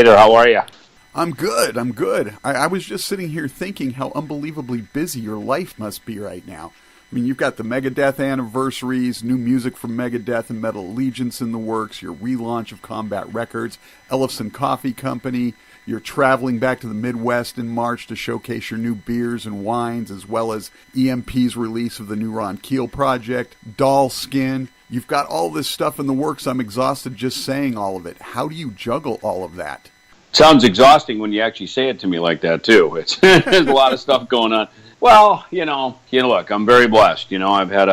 there. How are you? I'm good. I was just sitting here thinking how unbelievably busy your life must be right now. I mean, you've got the Megadeth anniversaries, new music from Megadeth and Metal Allegiance in the works, your relaunch of Combat Records, Ellefson Coffee Company. You're traveling back to the Midwest in March to showcase your new beers and wines, as well as EMP's release of the new Ron Keel project, Doll Skin. You've got all this stuff in the works. I'm exhausted just saying all of it. How do you juggle all of that? Sounds exhausting when you actually say it to me like that, too. There's a lot of stuff going on. Well, look, I'm very blessed. I've had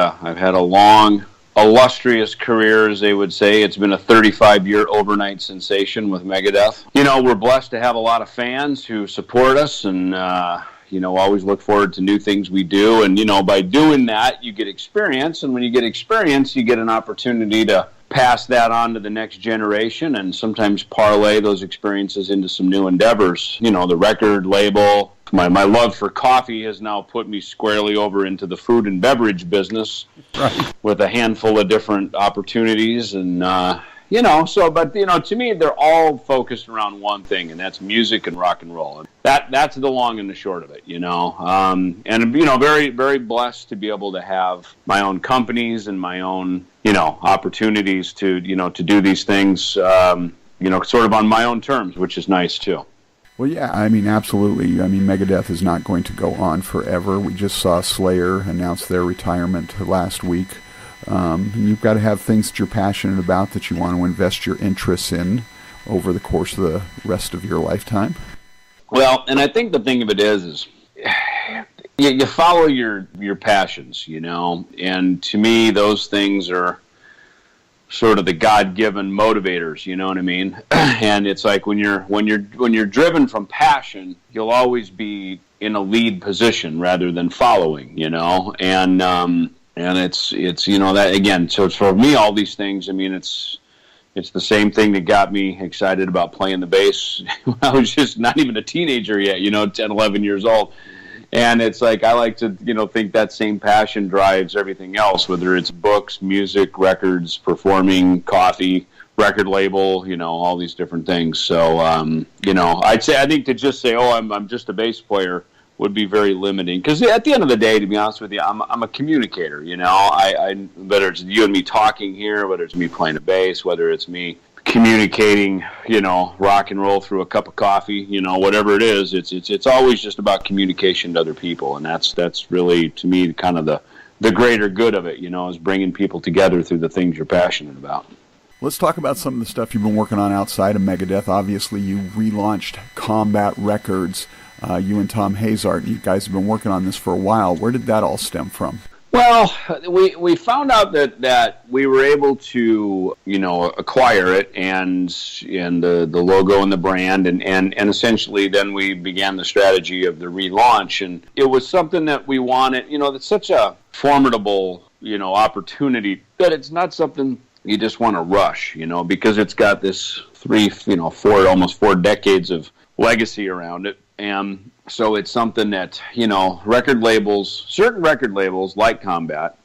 a long, illustrious career, as they would say. It's been a 35-year overnight sensation with Megadeth. We're blessed to have a lot of fans who support us and, always look forward to new things we do. And, by doing that, you get experience. And when you get experience, you get an opportunity to pass that on to the next generation and sometimes parlay those experiences into some new endeavors. The record label, my love for coffee has now put me squarely over into the food and beverage business, right, with a handful of different opportunities. And, to me, they're all focused around one thing, and that's music and rock and roll. That's the long and the short of it, very, very blessed to be able to have my own companies and my own, opportunities to do these things, sort of on my own terms, which is nice too. Well, yeah, absolutely. Megadeth is not going to go on forever. We just saw Slayer announce their retirement last week. And you've got to have things that you're passionate about, that you want to invest your interests in over the course of the rest of your lifetime. Well, and I think the thing of it is you follow your passions, and to me those things are sort of the God-given motivators, you know what I mean? And it's like when you're driven from passion, you'll always be in a lead position rather than following, and it's that again. So for me, all these things, it's the same thing that got me excited about playing the bass when I was just not even a teenager yet, 10, 11 years old. And it's like I like to, think that same passion drives everything else, whether it's books, music, records, performing, coffee, record label, all these different things. So, I think to just say, oh, I'm just a bass player would be very limiting. Because at the end of the day, to be honest with you, I'm a communicator, I whether it's you and me talking here, whether it's me playing a bass, whether it's me communicating, rock and roll through a cup of coffee, whatever it is, it's always just about communication to other people, and that's really, to me, kind of the greater good of it, is bringing people together through the things you're passionate about. Let's talk about some of the stuff you've been working on outside of Megadeth. Obviously, you relaunched Combat Records. You and Tom Hazard, you guys have been working on this for a while. Where did that all stem from? Well, we found out that we were able to, acquire it and the logo and the brand and essentially then we began the strategy of the relaunch, and it was something that we wanted, it's such a formidable, opportunity that it's not something you just want to rush, because it's got this 4 decades of legacy around it. And so it's something that, certain record labels like Combat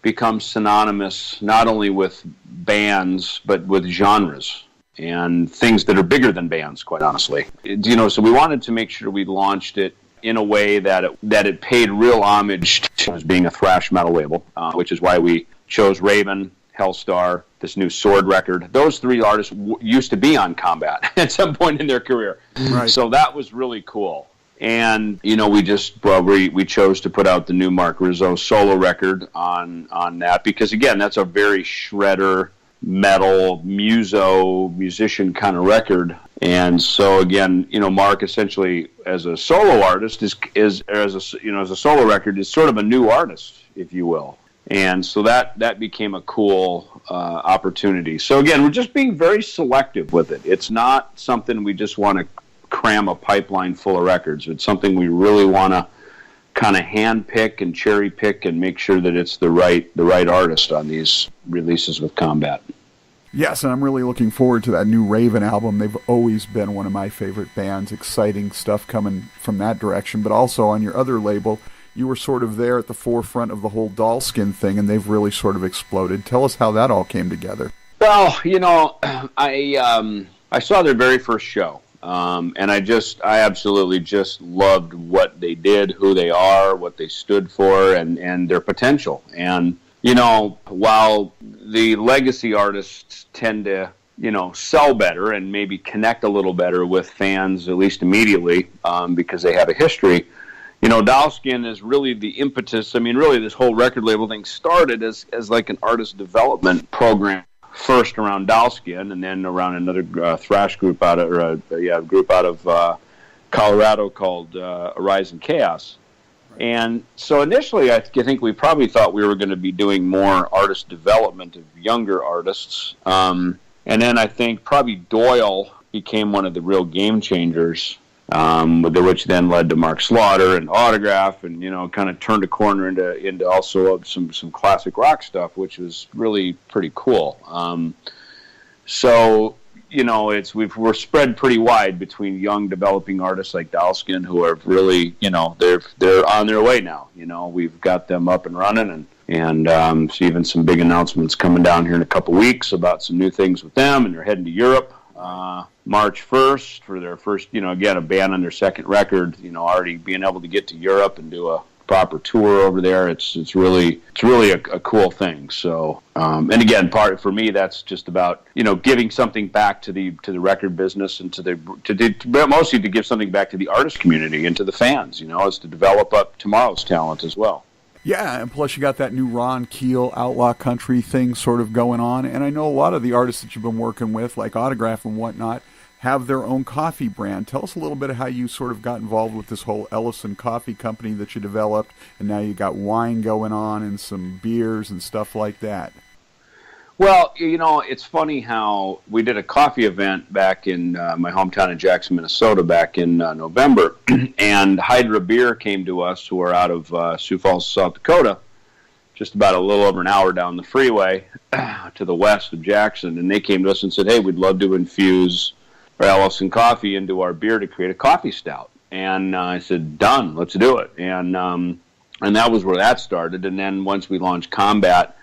become synonymous not only with bands, but with genres and things that are bigger than bands, quite honestly. So we wanted to make sure we launched it in a way that it paid real homage to as being a thrash metal label, which is why we chose Raven, Hellstar, this new Sword record. Those three artists used to be on Combat at some point in their career. Right. So that was really cool. And, we chose to put out the new Mark Rizzo solo record on that because, again, that's a very shredder, metal, musician kind of record. And so, again, Mark essentially as a solo artist as a solo record is sort of a new artist, if you will. And so that became a cool opportunity. So again, we're just being very selective with it. It's not something we just want to cram a pipeline full of records. It's something we really want to kind of hand pick and cherry pick and make sure that it's the right artist on these releases with Combat. Yes, and I'm really looking forward to that new Raven album. They've always been one of my favorite bands. Exciting stuff coming from that direction. But also on your other label, you were sort of there at the forefront of the whole doll skin thing, and they've really sort of exploded. Tell us how that all came together. Well, I I saw their very first show. And I absolutely just loved what they did, who they are, what they stood for, and their potential. And, while the legacy artists tend to, sell better and maybe connect a little better with fans, at least immediately, because they have a history, Dowskin is really the impetus. I mean, really, this whole record label thing started as like an artist development program. First around Dowskin, and then around another thrash group out of Colorado called Arise in Chaos. And so initially, I think we probably thought we were going to be doing more artist development of younger artists. And then I think probably Doyle became one of the real game changers, which then led to Mark Slaughter and Autograph, and kind of turned a corner into also some classic rock stuff, which was really pretty cool. We're spread pretty wide between young developing artists like Dowskin, who are really they're on their way now. We've got them up and running, and so even some big announcements coming down here in a couple weeks about some new things with them, and they're heading to Europe. March 1st for their first, again, a band on their second record, already being able to get to Europe and do a proper tour over there. It's really a cool thing. So, and again, part for me, that's just about, giving something back to the record business and mostly to give something back to the artist community and to the fans, is to develop up tomorrow's talent as well. Yeah, and plus you got that new Ron Keel outlaw country thing sort of going on. And I know a lot of the artists that you've been working with, like Autograph and whatnot, have their own coffee brand. Tell us a little bit of how you sort of got involved with this whole Ellefson coffee company that you developed, and now you got wine going on and some beers and stuff like that. Well, it's funny how we did a coffee event back in my hometown of Jackson, Minnesota, back in November, and Hydra Beer came to us, who are out of Sioux Falls, South Dakota, just about a little over an hour down the freeway to the west of Jackson, and they came to us and said, hey, we'd love to infuse our Ellefson coffee into our beer to create a coffee stout. And I said, done, let's do it. And that was where that started. And then once we launched Combat,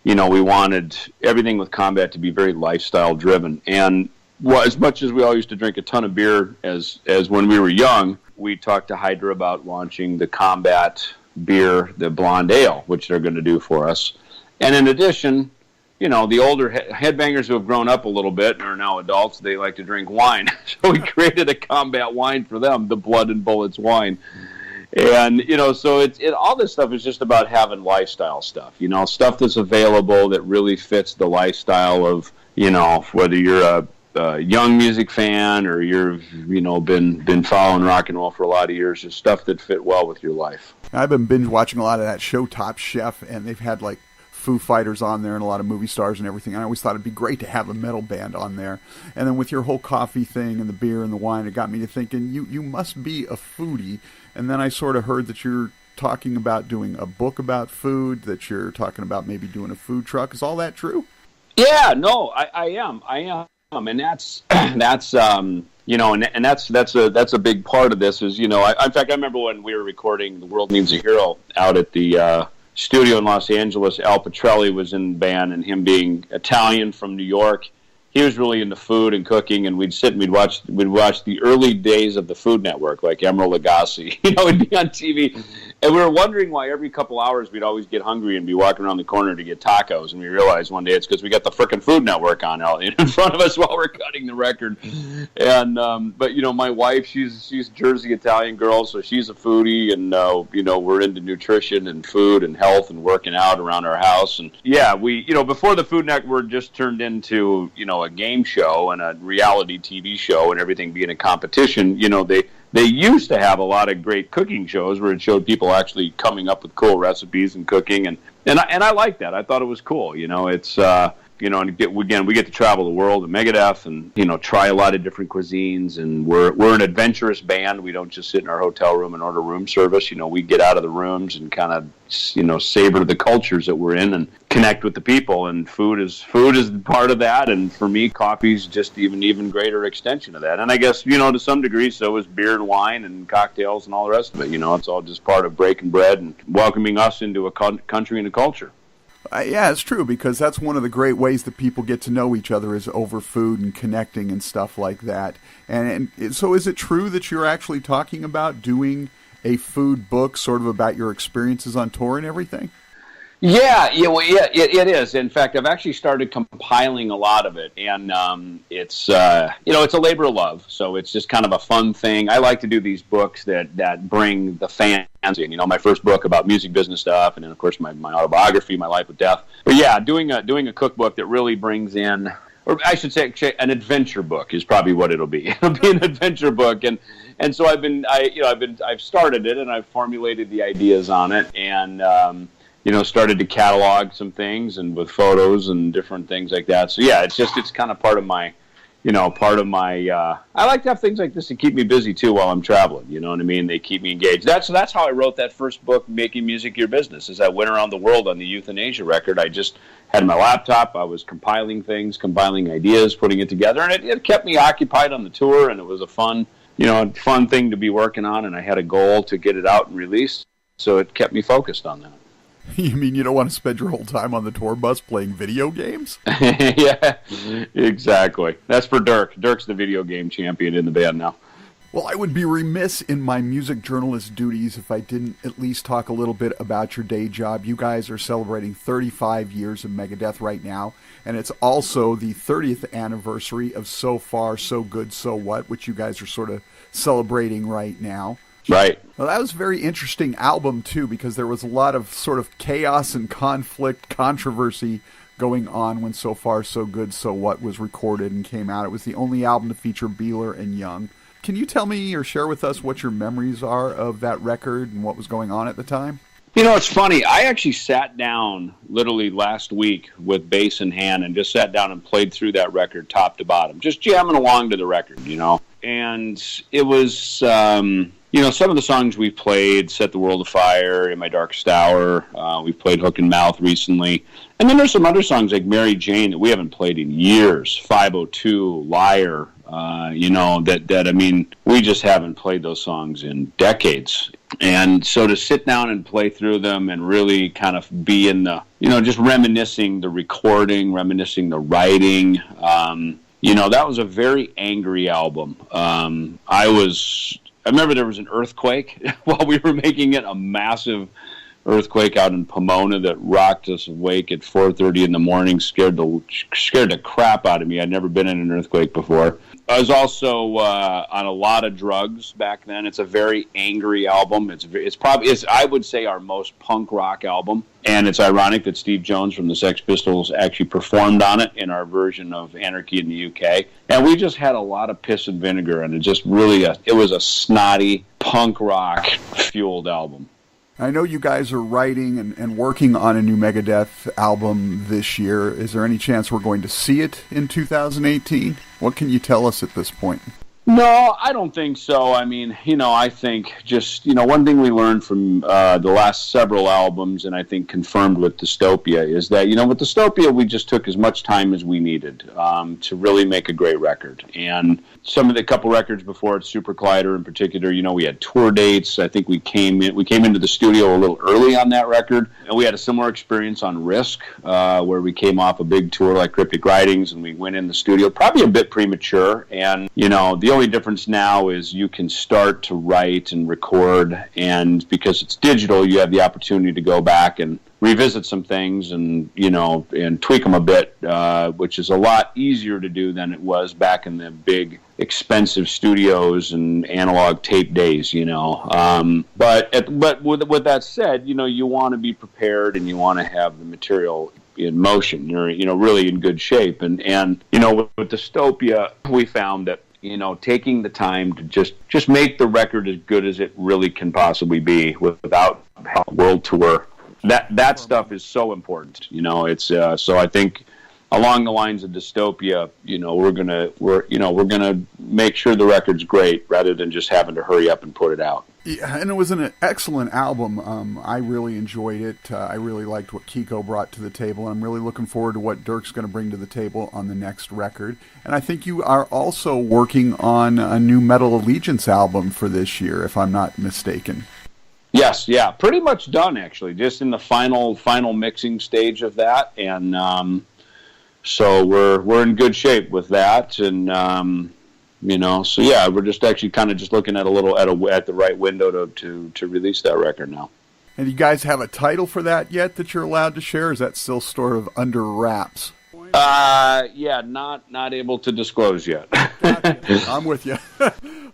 we wanted everything with Combat to be very lifestyle driven. And as much as we all used to drink a ton of beer as when we were young, we talked to Hydra about launching the Combat beer, the Blonde Ale, which they're going to do for us. And in addition, the older headbangers who have grown up a little bit and are now adults, they like to drink wine. So we created a Combat wine for them, the Blood and Bullets wine. And, so all this stuff is just about having lifestyle stuff, stuff that's available that really fits the lifestyle of, whether you're a young music fan or you've, been following rock and roll for a lot of years, just stuff that fit well with your life. I've been binge watching a lot of that show Top Chef, and they've had like Foo Fighters on there and a lot of movie stars and everything. I always thought it'd be great to have a metal band on there. And then with your whole coffee thing and the beer and the wine, it got me to thinking, you must be a foodie. And then I sort of heard that you're talking about doing a book about food, that you're talking about maybe doing a food truck. Is all that true? Yeah, no, I am. And that's and that's a big part of this is, in fact, I remember when we were recording The World Needs a Hero out at the studio in Los Angeles. Al Petrelli was in the band, and him being Italian from New York, he was really into food and cooking, and we'd sit and we'd watch the early days of the Food Network, like Emeril Lagasse, it'd be on TV, and we were wondering why every couple hours we'd always get hungry and be walking around the corner to get tacos, and we realized one day it's because we got the frickin' Food Network on out in front of us while we're cutting the record. And but my wife, she's Jersey Italian girl, so she's a foodie, and we're into nutrition and food and health and working out around our house. And yeah, we before the Food Network just turned into a game show and a reality TV show and everything being a competition, they used to have a lot of great cooking shows where it showed people actually coming up with cool recipes and cooking, and I liked that. I thought it was cool. It's and again, we get to travel the world at Megadeth and try a lot of different cuisines, and we're an adventurous band. We don't just sit in our hotel room and order room service. We get out of the rooms and kind of savor the cultures that we're in and connect with the people, and food is part of that. And for me, coffee's just even greater extension of that. And I guess to some degree, so is beer and wine and cocktails and all the rest of it. It's all just part of breaking bread and welcoming us into a country and a culture. Yeah, it's true, because that's one of the great ways that people get to know each other is over food and connecting and stuff like that. And so is it true that you're actually talking about doing a food book sort of about your experiences on tour and everything? It is. In fact, I've actually started compiling a lot of it, and it's it's a labor of love. So it's just kind of a fun thing. I like to do these books that bring the fans in. My first book about music business stuff, and then of course my autobiography, My Life with Death. But yeah, doing a cookbook that really brings in, or I should say, an adventure book is probably what it'll be. It'll be an adventure book, and so I've started it, and I've formulated the ideas on it, and started to catalog some things and with photos and different things like that. So yeah, it's kind of part of my, I like to have things like this to keep me busy too while I'm traveling. You know what I mean? They keep me engaged. That's how I wrote that first book, Making Music Your Business. As I went around the world on the Euthanasia record, I just had my laptop. I was compiling things, compiling ideas, putting it together, and it kept me occupied on the tour, and it was a fun thing to be working on, and I had a goal to get it out and released, so it kept me focused on that. You mean you don't want to spend your whole time on the tour bus playing video games? Yeah, exactly. That's for Dirk. Dirk's the video game champion in the band now. Well, I would be remiss in my music journalist duties if I didn't at least talk a little bit about your day job. You guys are celebrating 35 years of Megadeth right now, and it's also the 30th anniversary of So Far, So Good, So What, which you guys are sort of celebrating right now. Right. Well, that was a very interesting album, too, because there was a lot of sort of chaos and conflict, controversy going on when So Far, So Good, So What was recorded and came out. It was the only album to feature Beeler and Young. Can you tell me or share with us what your memories are of that record and what was going on at the time? It's funny. I actually sat down literally last week with bass in hand and just sat down and played through that record top to bottom, just jamming along to the record, And it was, some of the songs we played, Set the World Afire, In My Darkest Hour. We played Hook and Mouth recently. And then there's some other songs like Mary Jane that we haven't played in years, 502, Liar, we just haven't played those songs in decades. And so to sit down and play through them and really kind of be in the, just reminiscing the recording, reminiscing the writing, that was a very angry album. I remember there was an earthquake while we were making it, a massive earthquake out in Pomona that rocked us awake at 4:30 in the morning, scared the crap out of me. I'd never been in an earthquake before. I was also on a lot of drugs back then. It's a very angry album. It's probably I would say our most punk rock album, and it's ironic that Steve Jones from the Sex Pistols actually performed on it in our version of Anarchy in the UK. And we just had a lot of piss and vinegar, and it was a snotty punk rock fueled album. I know you guys are writing and working on a new Megadeth album this year. Is there any chance we're going to see it in 2018? What can you tell us at this point? No, I don't think so. I mean, I think just, one thing we learned from the last several albums, and I think confirmed with Dystopia, is that, with Dystopia, we just took as much time as we needed to really make a great record. And some of the couple records before it, Super Collider in particular, we had tour dates. I think we came into the studio a little early on that record, and we had a similar experience on Risk, where we came off a big tour like Cryptic Writings, and we went in the studio probably a bit premature. And, the only difference now is you can start to write and record, and because it's digital, you have the opportunity to go back and revisit some things and and tweak them a bit, which is a lot easier to do than it was back in the big expensive studios and analog tape days. But with that said, you want to be prepared and you want to have the material in motion. You're really in good shape, and with Dystopia, we found that taking the time to just make the record as good as it really can possibly be without a world tour. That stuff is so important. It's so I think along the lines of Dystopia, we're gonna make sure the record's great rather than just having to hurry up and put it out. Yeah, and it was an excellent album. I really enjoyed it. I really liked what Kiko brought to the table, and I'm really looking forward to what Dirk's going to bring to the table on the next record. And I think you are also working on a new Metal Allegiance album for this year, if I'm not mistaken. Yes, yeah, pretty much done actually. Just in the final mixing stage of that, and so we're in good shape with that, and so yeah, we're just actually kind of just looking at at the right window to release that record now. And you guys have a title for that yet that you're allowed to share? Or is that still sort of under wraps? Yeah, not able to disclose yet. Gotcha. I'm with you.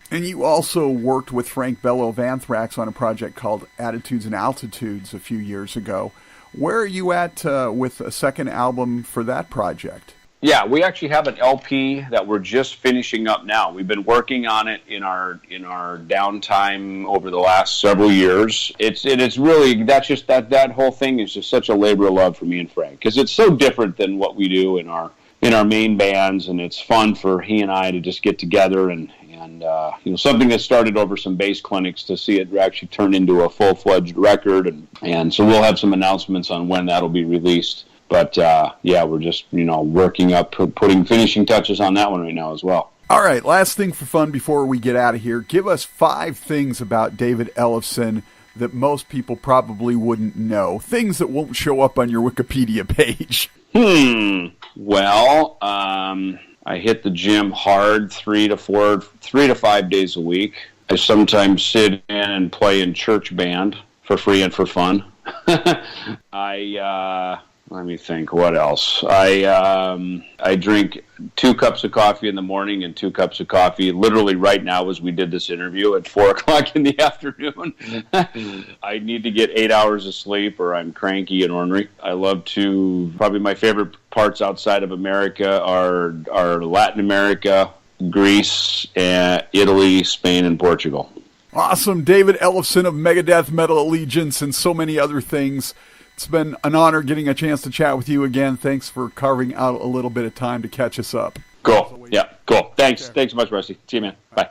And you also worked with Frank Bello of Anthrax on a project called Attitudes and Altitudes a few years ago. Where are you at with a second album for that project? Yeah, we actually have an LP that we're just finishing up now. We've been working on it in our downtime over the last several years. It's really that whole thing is just such a labor of love for me and Frank, because it's so different than what we do in our main bands, and it's fun for he and I to just get together and something that started over some bass clinics to see it actually turn into a full-fledged record, and so we'll have some announcements on when that'll be released. But yeah, we're just working up, putting finishing touches on that one right now as well. All right, last thing for fun before we get out of here. Give us 5 things about David Ellefson that most people probably wouldn't know. Things that won't show up on your Wikipedia page. Well, I hit the gym hard 3 to 5 days a week. I sometimes sit in and play in church band for free and for fun. Let me think. What else? I drink 2 cups of coffee in the morning and 2 cups of coffee literally right now as we did this interview at 4:00 in the afternoon. I need to get 8 hours of sleep or I'm cranky and ornery. I love to, probably my favorite parts outside of America are Latin America, Greece, Italy, Spain, and Portugal. Awesome. David Ellefson of Megadeth, Metal Allegiance, and so many other things. It's been an honor getting a chance to chat with you again. Thanks for carving out a little bit of time to catch us up. Cool. Yeah, cool. Thanks so much, Rusty. See you, man. Bye.